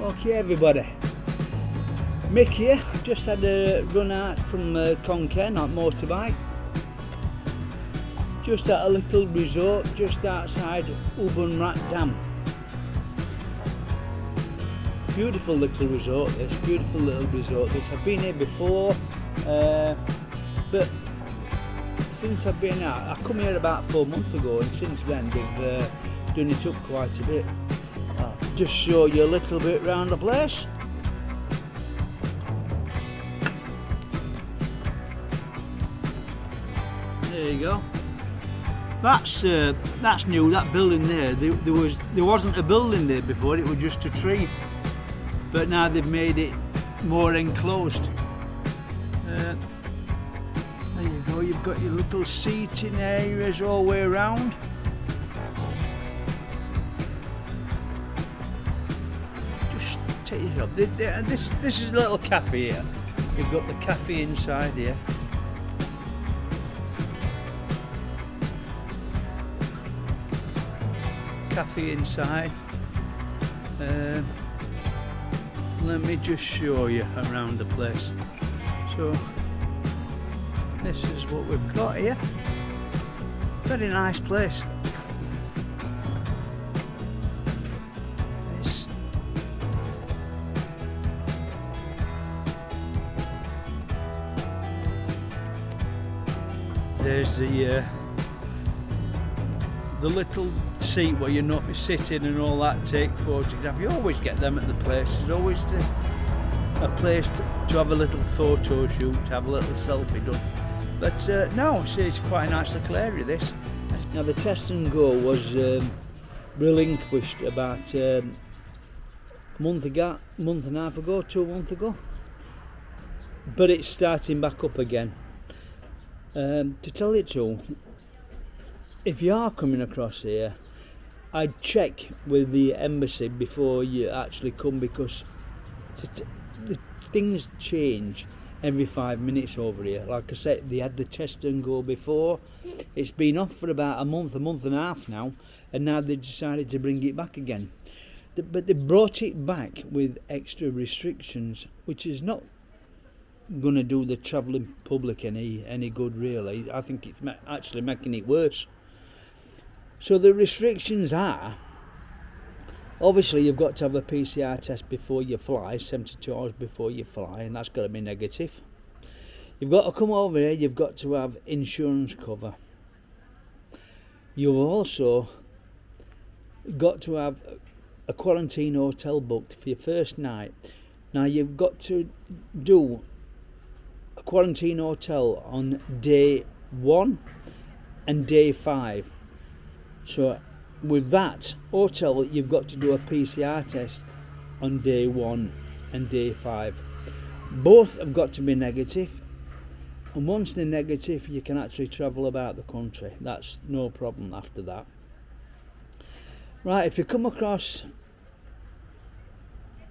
Okay everybody, Mick here. Just had a run out from Conken on motorbike. Just at a little resort just outside Ubenrat Dam. Beautiful little resort this, beautiful little resort this. I've been here before, but since I've been out, I come here about 4 months ago, and since then they've done it up quite a bit. I'll just show you a little bit around the place. There you go. That's new. That building there. There wasn't a building there before. It was just a tree. But now they've made it more enclosed. There you go. You've got your little seating areas all the way around. Just take it up. This is a little cafe here. You've got the cafe inside here. Cafe inside. Let me just show you around the place. So this is what we've got here. Very nice place. There's the little seat where you're not sitting and all that, take photographs. You always get them at the place. There's always a place to have a little photo shoot, to have a little selfie done. But no, it's quite a nice little area this. Now the test and go was relinquished about a month and a half ago, 2 months ago. But it's starting back up again. To tell you the truth, if you are coming across here, I'd check with the embassy before you actually come, because the things change every 5 minutes over here. Like I said, they had the test and go before. It's been off for about a month and a half now, and now they've decided to bring it back again. But they brought it back with extra restrictions, which is not going to do the travelling public any good really. I think it's actually making it worse. So the restrictions are, obviously you've got to have a PCR test before you fly, 72 hours before you fly, and that's got to be negative. You've got to come over here, you've got to have insurance cover. You've also got to have a quarantine hotel booked for your first night. Now you've got to do a quarantine hotel on day 1 and day 5. So with that hotel, you've got to do a PCR test on day 1 and day 5. Both have got to be negative, and once they're negative, you can actually travel about the country. That's no problem after that. Right, if you come across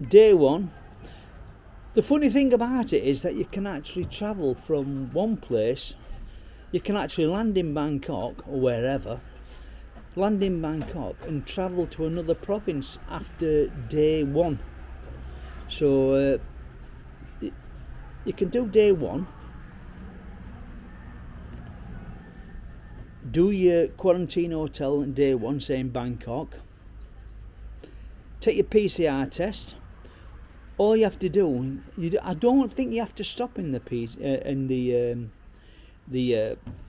day 1, the funny thing about it is that you can actually travel from one place. You can actually land in Bangkok or wherever, land in Bangkok and travel to another province after day 1. So you can do day 1, do your quarantine hotel on day 1, say in Bangkok, take your PCR test. All you have to do, I don't think you have to stop in the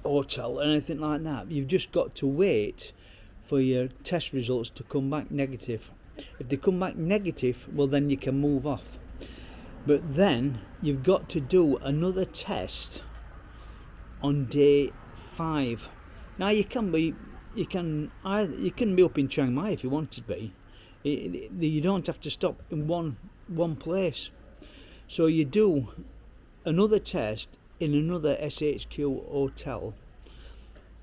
hotel or anything like that. You've just got to wait for your test results to come back negative. If they come back negative, well then you can move off. But then you've got to do another test on day 5. Now you can be up in Chiang Mai if you want to be. You don't have to stop in one place. So you do another test in another SHQ hotel,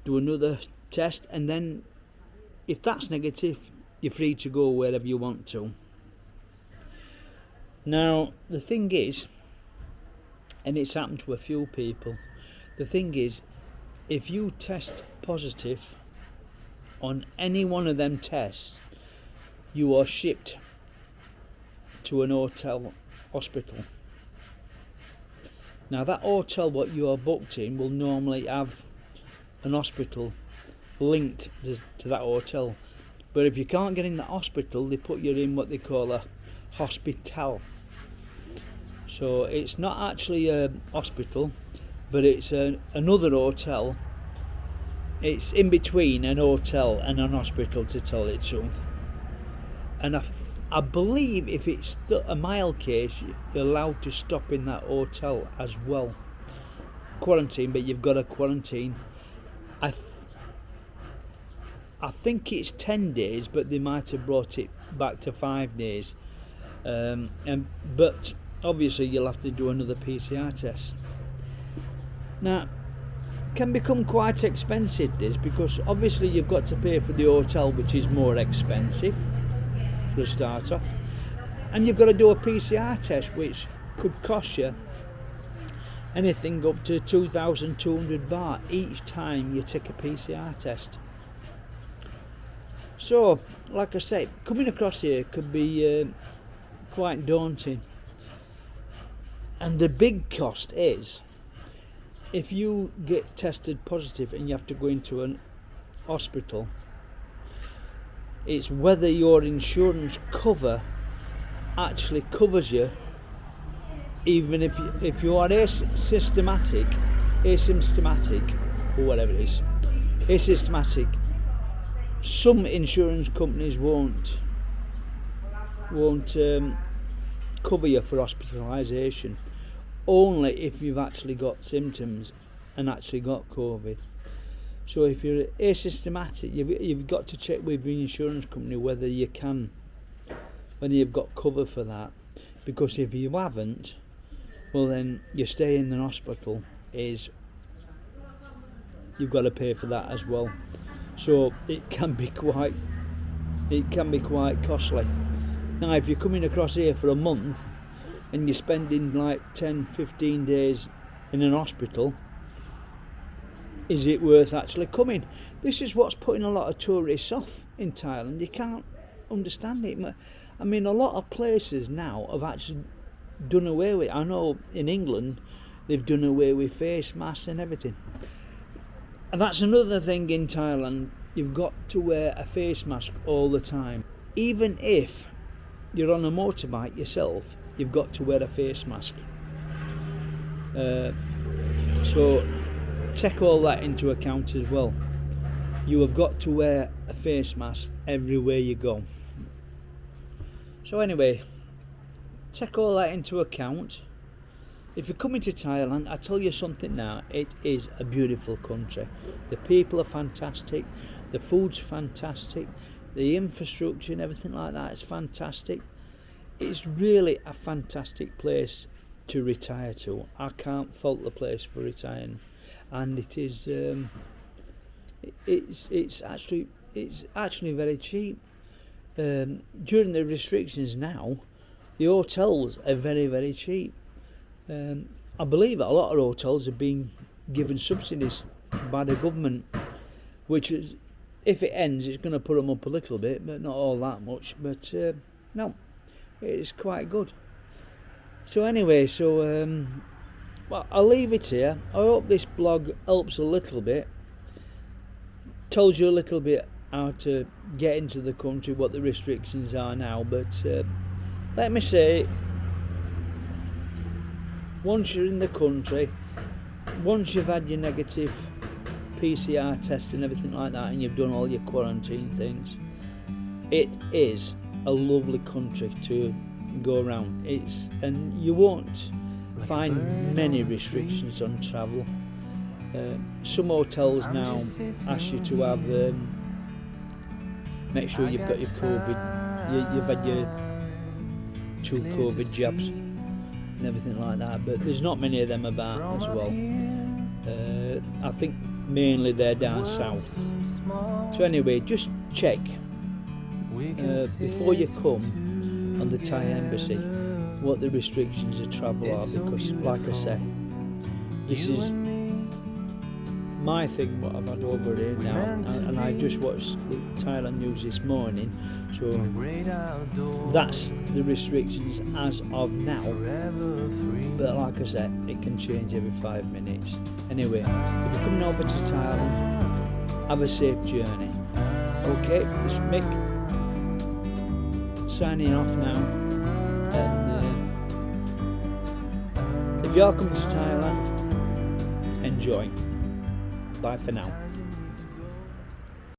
do another test, and then if that's negative, you're free to go wherever you want to. Now the thing is, and it's happened to a few people, the thing is, if you test positive on any one of them tests, you are shipped to an hotel hospital. Now that hotel what you are booked in will normally have an hospital linked to that hotel, but if you can't get in the hospital, they put you in what they call a hospital. So it's not actually a hospital, but it's another hotel. It's in between an hotel and an hospital, to tell it the truth. And I believe if it's a mild case, you're allowed to stop in that hotel as well. Quarantine, but you've got to quarantine. I think it's 10 days, but they might have brought it back to 5 days. But obviously you'll have to do another PCR test. Now, it can become quite expensive this, because obviously you've got to pay for the hotel, which is more expensive for a start off, and you've got to do a PCR test, which could cost you anything up to 2,200 baht each time you take a PCR test. So, like I said, coming across here could be quite daunting. And the big cost is, if you get tested positive and you have to go into an hospital, it's whether your insurance cover actually covers you, even if you are asymptomatic, or whatever it is, asymptomatic. Some insurance companies won't cover you for hospitalisation, only if you've actually got symptoms and actually got COVID. So if you're asymptomatic, you've got to check with your insurance company whether you've got cover for that, because if you haven't, well then your stay in the hospital you've got to pay for that as well. So it can be quite costly. Now if you're coming across here for a month and you're spending like 10-15 days in an hospital, is it worth actually coming? This is what's putting a lot of tourists off in Thailand. You can't understand it. I mean, a lot of places now have actually done away with it. I know in England they've done away with face masks and everything. And that's another thing in Thailand. You've got to wear a face mask all the time. Even if you're on a motorbike yourself, you've got to wear a face mask. So take all that into account as well. You have got to wear a face mask everywhere you go. So anyway, take all that into account. If you're coming to Thailand, I tell you something now, it is a beautiful country. The people are fantastic, the food's fantastic, the infrastructure and everything like that is fantastic. It's really a fantastic place to retire to. I can't fault the place for retiring, and it is it's actually very cheap. During the restrictions now, the hotels are very, very cheap. I believe a lot of hotels are being given subsidies by the government, which is, if it ends, it's going to put them up a little bit, but not all that much. But no, it's quite good. So anyway, well, I'll leave it here. I hope this blog helps a little bit, told you a little bit how to get into the country, what the restrictions are now. But let me say, once you're in the country, once you've had your negative PCR test and everything like that, and you've done all your quarantine things, it is a lovely country to go around. And you won't find many restrictions on travel. Some hotels now ask you to have make sure you've got your COVID, you've had your 2 COVID jabs and everything like that, but there's not many of them about as well. I think mainly they're down south. So anyway, just check before you come on the Thai embassy what the restrictions of travel are, because like I say, this is my thing what I've had over here now, and I just watched the Thailand news this morning, so that's the restrictions as of now, but like I said, it can change every 5 minutes. Anyway, if you're coming over to Thailand, have a safe journey. Okay, this is Mick signing off now, and if you are coming to Thailand, enjoy. Bye for now.